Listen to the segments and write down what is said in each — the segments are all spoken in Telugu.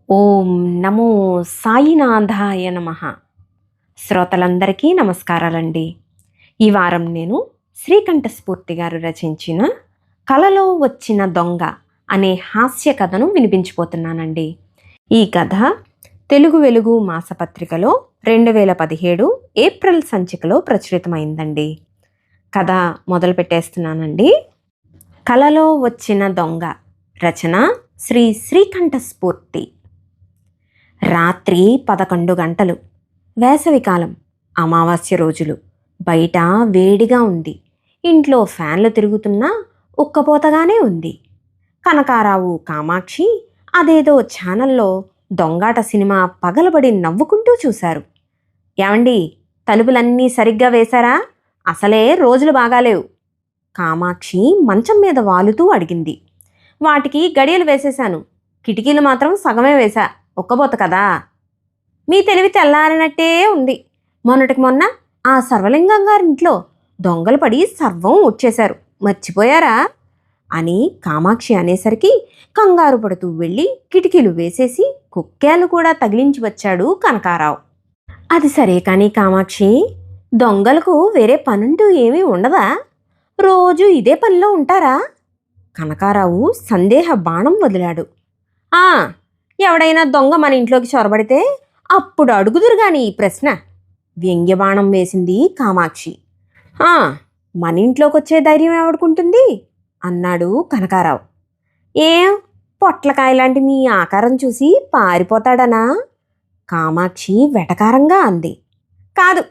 ఓం నమో సాయినాథాయ నమః. శ్రోతలందరికీ నమస్కారాలండి. ఈ వారం నేను శ్రీకంఠస్ఫూర్తి గారు రచించిన కలలో వచ్చిన దొంగ అనే హాస్య కథను వినిపించిపోతున్నానండి. ఈ కథ తెలుగు వెలుగు మాసపత్రికలో 2017 ఏప్రిల్ సంచికలో ప్రచురితమైందండి. కథ మొదలు పెట్టేస్తున్నానండి. కలలో వచ్చిన దొంగ రచన శ్రీ శ్రీకంఠస్ఫూర్తి. రాత్రి 11 గంటలు. వేసవికాలం, అమావాస్య రోజులు. బయట వేడిగా ఉంది. ఇంట్లో ఫ్యాన్లు తిరుగుతున్నా ఉక్కపోతగానే ఉంది. కనకారావు, కామాక్షి అదేదో ఛానల్లో దొంగాట సినిమా పగలబడి నవ్వుకుంటూ చూశారు. ఏమండి, తలుపులన్నీ సరిగ్గా వేశారా? అసలే రోజులు బాగాలేవు. కామాక్షి మంచం మీద వాలుతూ అడిగింది. వాటికి గడియలు వేసేశాను, కిటికీలు మాత్రం సగమే వేశా, ఒక్కబోత కదా. మీ తెలివి తెల్లారినట్టే ఉంది. మొన్నటికి మొన్న ఆ సర్వలింగం గారింట్లో దొంగలు పడి సర్వం ఉచ్చేశారు, మర్చిపోయారా అని కామాక్షి అనేసరికి కంగారు పడుతూ వెళ్ళి కిటికీలు వేసేసి కుక్కేలు కూడా తగిలించి వచ్చాడు కనకారావు. అది సరే కానీ కామాక్షి, దొంగలకు వేరే పనుంటూ ఏమీ ఉండదా? రోజు ఇదే పనిలో ఉంటారా? కనకారావు సందేహ బాణం వదిలాడు. ఎవడైనా దొంగ మన ఇంట్లోకి చొరబడితే అప్పుడు అడుగుదురు గాని ఈ ప్రశ్న, వ్యంగ్యబాణం వేసింది కామాక్షి. మన ఇంట్లోకి వచ్చే ధైర్యం ఎవడుకుంటుంది అన్నాడు కనకారావు. ఏం, పొట్లకాయలాంటి మీ ఆకారం చూసి పారిపోతాడనా? కామాక్షి వెటకారంగా అంది. కాదు,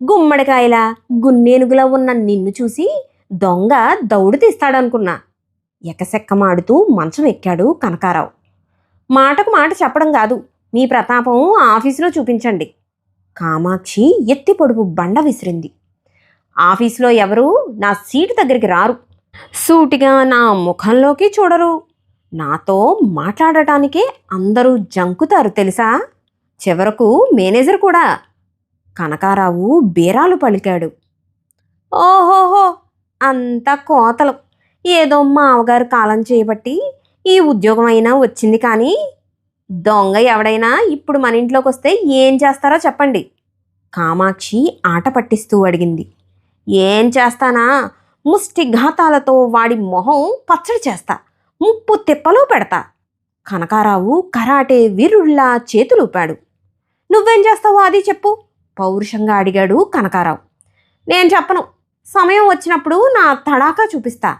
గుమ్మడికాయల గున్నేనుగులా ఉన్న నిన్ను చూసి దొంగ దౌడు తీస్తాడనుకున్నా. ఎకసెక్కమాడుతూ మంచం ఎక్కాడు కనకారావు. మాటకు మాట చెప్పడం కాదు, మీ ప్రతాపం ఆఫీసులో చూపించండి. కామాక్షి ఎత్తి పొడుపు బండ విసిరింది. ఆఫీసులో ఎవరు నా సీటు దగ్గరికి రారు, సూటిగా నా ముఖంలోకి చూడరు. నాతో మాట్లాడటానికే అందరూ జంకుతారు తెలుసా, చివరకు మేనేజర్ కూడా. కనకారావు బేరాలు పలికాడు. ఓహోహో, అంత కోతలు. ఏదో మావగారు కాలం చేయబట్టి ఈ ఉద్యోగం అయినా వచ్చింది, కానీ దొంగ ఎవడైనా ఇప్పుడు మన ఇంట్లోకి వస్తే ఏం చేస్తారో చెప్పండి. కామాక్షి ఆట పట్టిస్తూ అడిగింది. ఏం చేస్తానా, ముష్టిఘాతాలతో వాడి మొహం పచ్చడి చేస్తా, ముప్పు తిప్పలో పెడతా. కనకారావు కరాటే వీరుల్లా చేతులూపాడు. నువ్వేం చేస్తావో అది చెప్పు, పౌరుషంగా అడిగాడు కనకారావు. నేను చెప్పను, సమయం వచ్చినప్పుడు నా తడాకా చూపిస్తా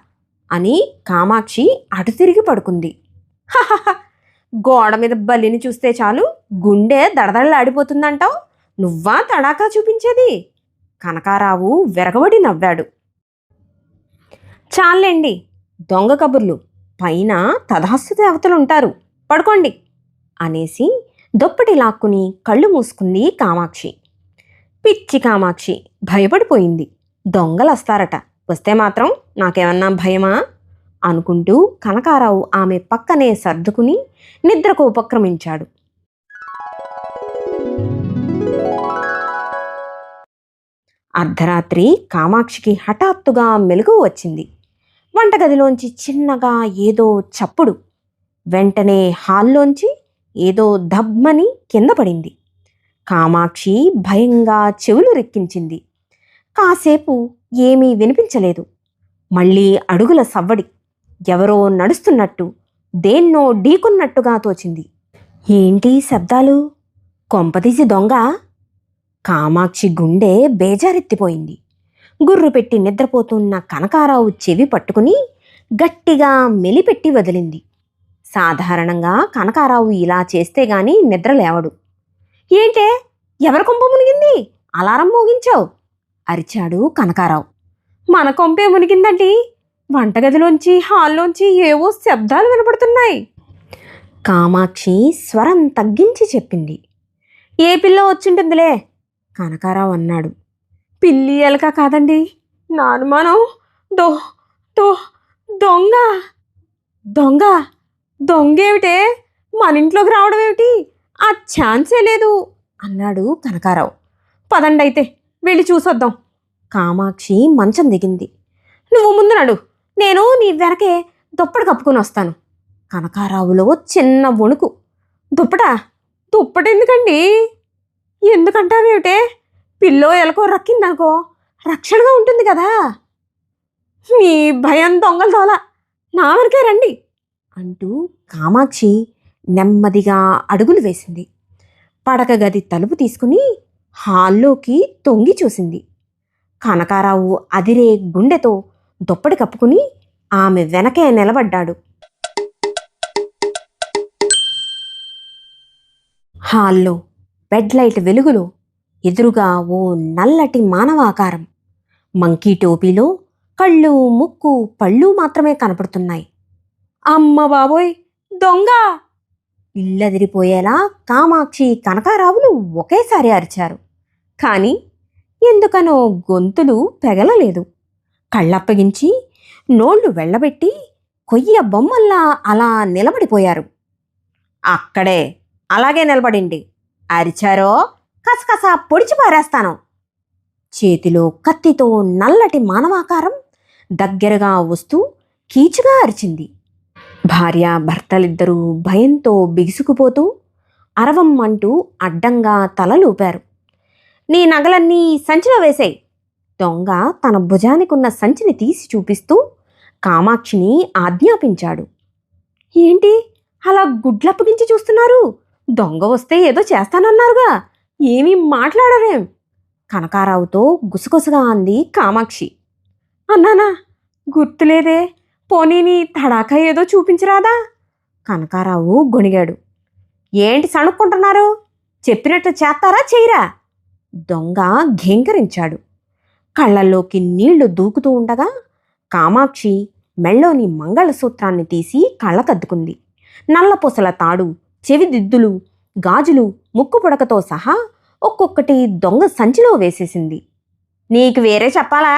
అని కామాక్షి అటు తిరిగి పడుకుంది. గోడ మీద బల్లిని చూస్తే చాలు గుండె దడదడలాడిపోతుందంటావు, నువ్వా తడాకా చూపించేది? కనకారావు విరగబడి నవ్వాడు. చాలండి దొంగ కబుర్లు, పైన తదాస్తు దేవతలుంటారు, పడుకోండి అనేసి దుప్పటి లాక్కుని కళ్ళు మూసుకుంది కామాక్షి. పిచ్చి కామాక్షి భయపడిపోయింది. దొంగలొస్తారట, వస్తే మాత్రం నాకేమన్నా భయమా అనుకుంటూ కనకారావు ఆమె పక్కనే సర్దుకుని నిద్రకు ఉపక్రమించాడు. అర్ధరాత్రి కామాక్షికి హఠాత్తుగా మెలకువ వచ్చింది. వంటగదిలోంచి చిన్నగా ఏదో చప్పుడు. వెంటనే హాల్లోంచి ఏదో దబ్బని కింద పడింది. కామాక్షి భయంగా చెవులు రెక్కించింది. కాసేపు ఏమీ వినిపించలేదు. మళ్ళీ అడుగుల సవ్వడి. ఎవరో నడుస్తున్నట్టు, దేన్నో ఢీకొన్నట్టుగా తోచింది. ఏంటి శబ్దాలు? కొంపదీసి దొంగ? కామాక్షి గుండె బేజారెత్తిపోయింది. గుర్రు పెట్టి నిద్రపోతున్న కనకారావు చెవి పట్టుకుని గట్టిగా మెలిపెట్టి వదిలింది. సాధారణంగా కనకారావు ఇలా చేస్తే గాని నిద్ర లేవడు. ఏంటే, ఎవరి కొంప మునిగింది? అలారం మోగించావు అరిచాడు కనకారావు. మన కొంపే మునిగిందండి, వంటగదిలోంచి హాల్లోంచి ఏవో శబ్దాలు వినపడుతున్నాయి. కామాక్షి స్వరం తగ్గించి చెప్పింది. ఏ పిల్ల వచ్చింటుందిలే కనకారావు అన్నాడు. పిల్లి ఎలక కాదండి, నా అనుమానం. దో దో దొంగ దొంగ దొంగేమిటే, మన ఇంట్లోకి రావడం ఏమిటి? ఆ ఛాన్సే లేదు అన్నాడు కనకారావు. పదండి అయితే వెళ్ళి చూసొద్దాం. కామాక్షి మంచం దిగింది. నువ్వు ముందు నడు, నేను నీ వెనకే దుప్పటి కప్పుకొని వస్తాను. కనకారావులో చిన్న వణుకు. దుప్పటా? దుప్పటెందుకండి? ఎందుకంటావేమిటే? పిల్లో ఎలకో రక్కిందనుకో రక్షణగా ఉంటుంది కదా. మీ భయం దొంగల దోల, నా వరకే రండి అంటూ కామాక్షి నెమ్మదిగా అడుగులు వేసింది. పడక గది తలుపు తీసుకుని హాల్లోకి తొంగి చూసింది. కనకారావు అదిరే గుండెతో దుప్పటి కప్పుకుని ఆమె వెనకే నిలబడ్డాడు. హాల్లో బెడ్ లైట్ వెలుగులో ఎదురుగా ఓ నల్లటి మానవాకారం. మంకీ టోపీలో కళ్ళు, ముక్కు, పళ్ళు మాత్రమే కనపడుతున్నాయి. అమ్మ బాబోయ్, దొంగ! ఇల్లదిరిపోయేలా కామాక్షి, కనకారావులు ఒకేసారి అరిచారు. కాని ఎందుకనో గొంతులు పెగలలేదు. కళ్ళప్పగించి నోళ్లు వెళ్ళబెట్టి కొయ్య బొమ్మల్లా అలా నిలబడిపోయారు. అక్కడే అలాగే నిలబడిండి. అరిచారో కసకస పొడిచి పారేస్తాను. చేతిలో కత్తితో నల్లటి మానవాకారం దగ్గరగా వస్తూ కీచుగా అరిచింది. భార్య భర్తలిద్దరూ భయంతో బిగుసుకుపోతూ అరవమ్మంటూ అడ్డంగా తలలూపారు. నీ నగలన్నీ సంచిలో వేసేయ్. దొంగ తన భుజానికున్న సంచిని తీసి చూపిస్తూ కామాక్షిని ఆజ్ఞాపించాడు. ఏంటి అలా గుడ్లప్పగించి చూస్తున్నారు? దొంగ వస్తే ఏదో చేస్తానన్నారుగా, ఏమీ మాట్లాడరేం? కనకారావుతో గుసగుసగా అంది కామాక్షి. అన్నానా? గుర్తులేదే. పోనీని తడాకా ఏదో చూపించరాదా? కనకారావు గొణిగాడు. ఏంటి సణుక్కుంటున్నారు? చెప్పినట్టు చేస్తారా చెయ్యరా? దొంగ ఘేంకరించాడు. కళ్ళల్లోకి నీళ్లు దూకుతూ ఉండగా కామాక్షి మెళ్ళోని మంగళసూత్రాన్ని తీసి కళ్ళకద్దుకుంది. నల్లపూసల తాడు, చెవిదిద్దులు, గాజులు, ముక్కు పుడకతో సహా ఒక్కొక్కటి దొంగ సంచిలో వేసేసింది. నీకు వేరే చెప్పాలా?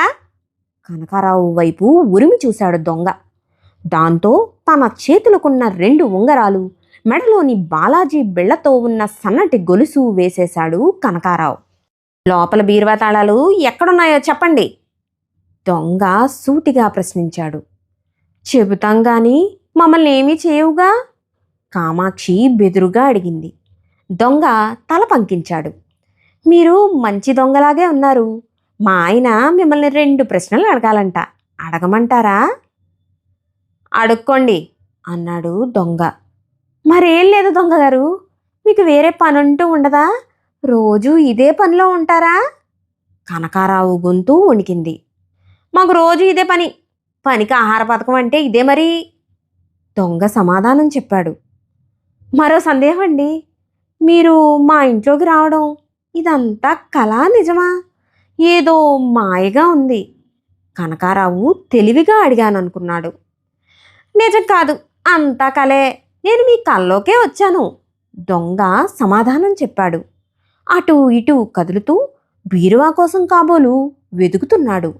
కనకారావు వైపు ఉరిమి చూశాడు దొంగ. దాంతో తన చేతులకున్న 2 ఉంగరాలు, మెడలోని బాలాజీ బిళ్లతో ఉన్న సన్నటి గొలుసు వేసేశాడు కనకారావు. లోపల బీరువా తాళాలు ఎక్కడున్నాయో చెప్పండి, దొంగ సూటిగా ప్రశ్నించాడు. చెబుతాం గాని మమ్మల్ని ఏమీ చేయవుగా, కామాక్షి బెదురుగా అడిగింది. దొంగ తల పంకించాడు. మీరు మంచి దొంగలాగే ఉన్నారు. మా ఆయన మిమ్మల్ని 2 ప్రశ్నలు అడగాలంట, అడగమంటారా? అడుక్కోండి అన్నాడు దొంగ. మరేం లేదు దొంగగారు, మీకు వేరే పనంటూ ఉండదా? రోజూ ఇదే పనిలో ఉంటారా? కనకారావు గొంతు వణికింది. మాకు రోజు ఇదే పని. పనికి ఆహార పథకం అంటే ఇదే మరి, దొంగ సమాధానం చెప్పాడు. మరో సందేహం అండి, మీరు మా ఇంట్లోకి రావడం ఇదంతా కళా నిజమా? ఏదో మాయగా ఉంది. కనకారావు తెలివిగా అడిగాననుకున్నాడు. నిజం కాదు, అంతా కలే. నేను మీ కల్లోకే వచ్చాను, దొంగ సమాధానం చెప్పాడు. అటూ ఇటూ కదులుతూ బీరువా కోసం కాబోలు వెతుకుతున్నాడు.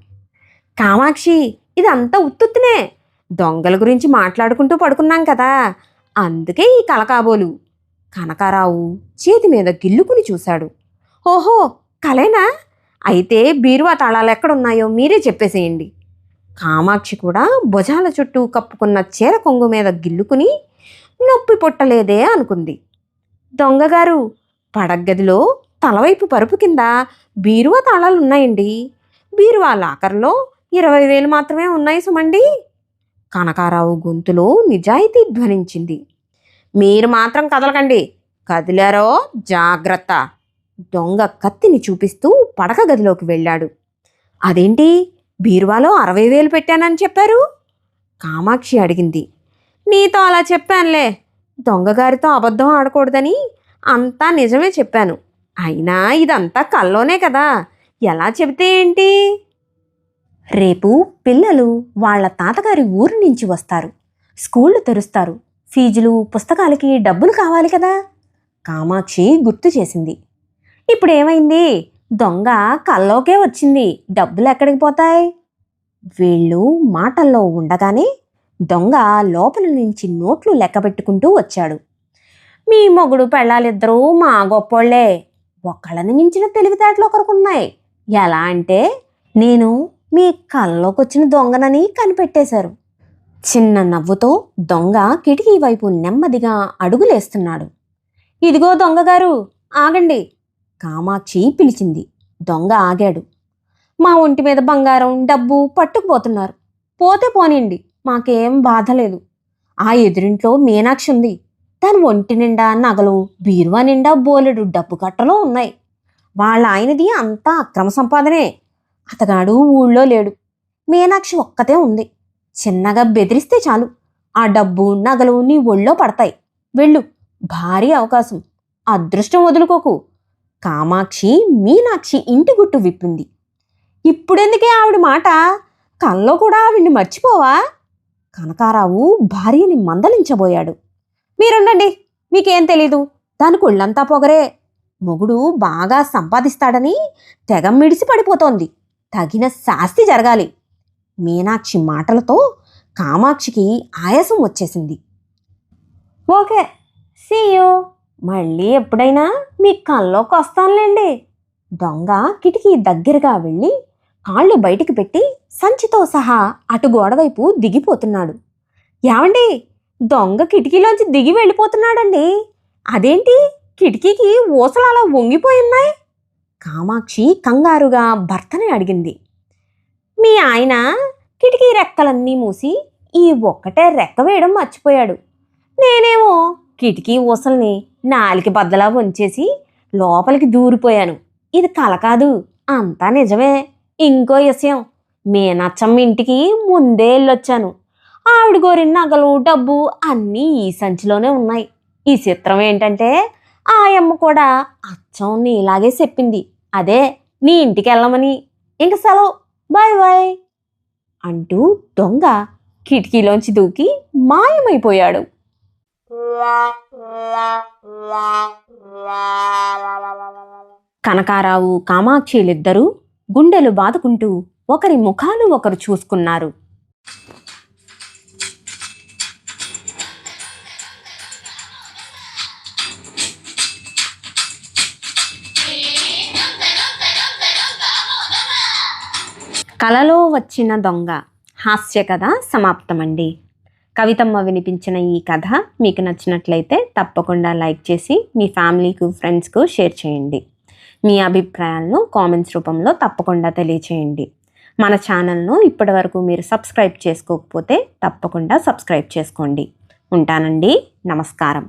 కామాక్షి, ఇదంతా ఉత్తుత్తునే. దొంగల గురించి మాట్లాడుకుంటూ పడుకున్నాం కదా, అందుకే ఈ కల కాబోలు. కనకారావు చేతి మీద గిల్లుకుని చూశాడు. ఓహో, కలేనా? అయితే బీరువా తాళాలు ఎక్కడున్నాయో మీరే చెప్పేసేయండి. కామాక్షి కూడా భుజాల చుట్టూ కప్పుకున్న చీర కొంగు మీద గిల్లుకుని నొప్పి పుట్టలేదే అనుకుంది. దొంగగారు, పడగ్గదిలో తలవైపు పరుపు కింద బీరువా తాళాలున్నాయండి. బీరువా లాకర్లో 20,000 మాత్రమే ఉన్నాయి సుమండి. కనకారావు గొంతులో నిజాయితీ ధ్వనించింది. మీరు మాత్రం కదలకండి, కదిలారో జాగ్రత్త. దొంగ కత్తిని చూపిస్తూ పడక గదిలోకి వెళ్ళాడు. అదేంటి, బీరువాలో 60,000 పెట్టానని చెప్పారు? కామాక్షి అడిగింది. నీతో అలా చెప్పానులే, దొంగగారితో అబద్ధం ఆడకూడదని అంతా నిజమే చెప్పాను. అయినా ఇదంతా కల్లోనే కదా, ఎలా చెబితే ఏంటి? రేపు పిల్లలు వాళ్ళ తాతగారి ఊరి నుంచి వస్తారు. స్కూళ్ళు తెరుస్తారు. ఫీజులు, పుస్తకాలకి డబ్బులు కావాలి కదా, కామాక్షి గుర్తు చేసింది. ఇప్పుడేమైంది? దొంగ కల్లోకే వచ్చింది, డబ్బులు ఎక్కడికి పోతాయి? వీళ్ళు మాటల్లో ఉండగానే దొంగ లోపల నుంచి నోట్లు లెక్కబెట్టుకుంటూ వచ్చాడు. మీ మొగుడు పెళ్ళాలిద్దరూ మా గొప్పోళ్లే. ఒకళ్ళని మించిన తెలివితేటలు ఒకరికున్నాయి. ఎలా అంటే, నేను మీ కల్లోకొచ్చిన దొంగనని కనిపెట్టేశారు. చిన్న నవ్వుతో దొంగ కిటికీ వైపు నెమ్మదిగా అడుగులేస్తున్నాడు. ఇదిగో దొంగగారు, ఆగండి. కామాక్షి పిలిచింది. దొంగ ఆగాడు. మా ఒంటి మీద బంగారం, డబ్బు పట్టుకుపోతున్నారు. పోతే పోనీయండి, మాకేం బాధ లేదు. ఆ ఎదురింట్లో మీనాక్షి ఉంది. దాని ఒంటి నిండా నగలు, బీరువా నిండా బోలెడు డబ్బు కట్టలు ఉన్నాయి. వాళ్ళ ఆయనది అంతా అక్రమ సంపాదనే. అతగాడు ఊళ్ళో లేడు. మీనాక్షి ఒక్కతే ఉంది. చిన్నగా బెదిరిస్తే చాలు, ఆ డబ్బు నగలు నీ ఒళ్ళో పడతాయి. వెళ్ళు, భారీ అవకాశం, అదృష్టం వదులుకోకు. కామాక్షి మీనాక్షి ఇంటి గుట్టు విప్పింది. ఇప్పుడెందుకే ఆవిడ మాట? కల్లో కూడా ఆవిడ్ని మర్చిపోవా? కనకారావు భార్యని మందలించబోయాడు. మీరుండండి, మీకేం తెలీదు. దానికి ఒళ్ళంతా పొగరే. మొగుడు బాగా సంపాదిస్తాడని తెగ మిడిసి పడిపోతోంది. తగిన శాస్తి జరగాలి. మీనాక్షి మాటలతో కామాక్షికి ఆయాసం వచ్చేసింది. Okay, see you. మళ్ళీ ఎప్పుడైనా మీ కల్లోకి వస్తానులేండి. దొంగ కిటికీ దగ్గరగా వెళ్ళి కాళ్ళు బయటికి పెట్టి సంచితో సహా అటు గోడవైపు దిగిపోతున్నాడు. ఏమండి, దొంగ కిటికీలోంచి దిగి వెళ్ళిపోతున్నాడండి. అదేంటి, కిటికీకి ఊసలు అలా వంగిపోయున్నాయి? కామాక్షి కంగారుగా భర్తని అడిగింది. మీ ఆయన కిటికీ రెక్కలన్నీ మూసి ఈ ఒక్కటే రెక్క వేయడం మర్చిపోయాడు. నేనేమో కిటికీ ఊసల్ని నాలికి బద్దలా వంచేసి లోపలికి దూరిపోయాను. ఇది కల కాదు, అంతా నిజమే. ఇంకో విషయం, మీనచ్చమ్మ ఇంటికి ముందే వెళ్ళొచ్చాను. ఆవిడ గోరిన నగలు, డబ్బు అన్నీ ఈ సంచిలోనే ఉన్నాయి. ఈ చిత్రం ఏంటంటే ఆయమ్మ కూడా అచ్చం నీలాగే చెప్పింది. అదే నీ ఇంటికి వెళ్ళమని. ఇంక సెలవు, బాయ్ బాయ్ అంటూ దొంగ కిటికీలోంచి దూకి మాయమైపోయాడు. కనకారావు, కామాక్షిలిద్దరూ గుండెలు బాదుకుంటూ ఒకరి ముఖాలు ఒకరు చూసుకున్నారు. కలలో వచ్చిన దొంగ హాస్య కథ సమాప్తమండి. కవితమ్మ వినిపించిన ఈ కథ మీకు నచ్చినట్లయితే తప్పకుండా లైక్ చేసి మీ ఫ్యామిలీకు, ఫ్రెండ్స్కు షేర్ చేయండి. మీ అభిప్రాయాలను కామెంట్స్ రూపంలో తప్పకుండా తెలియచేయండి. మన ఛానల్ను ఇప్పటివరకు మీరు సబ్స్క్రైబ్ చేసుకోకపోతే తప్పకుండా సబ్స్క్రైబ్ చేసుకోండి. ఉంటానండి. నమస్కారం.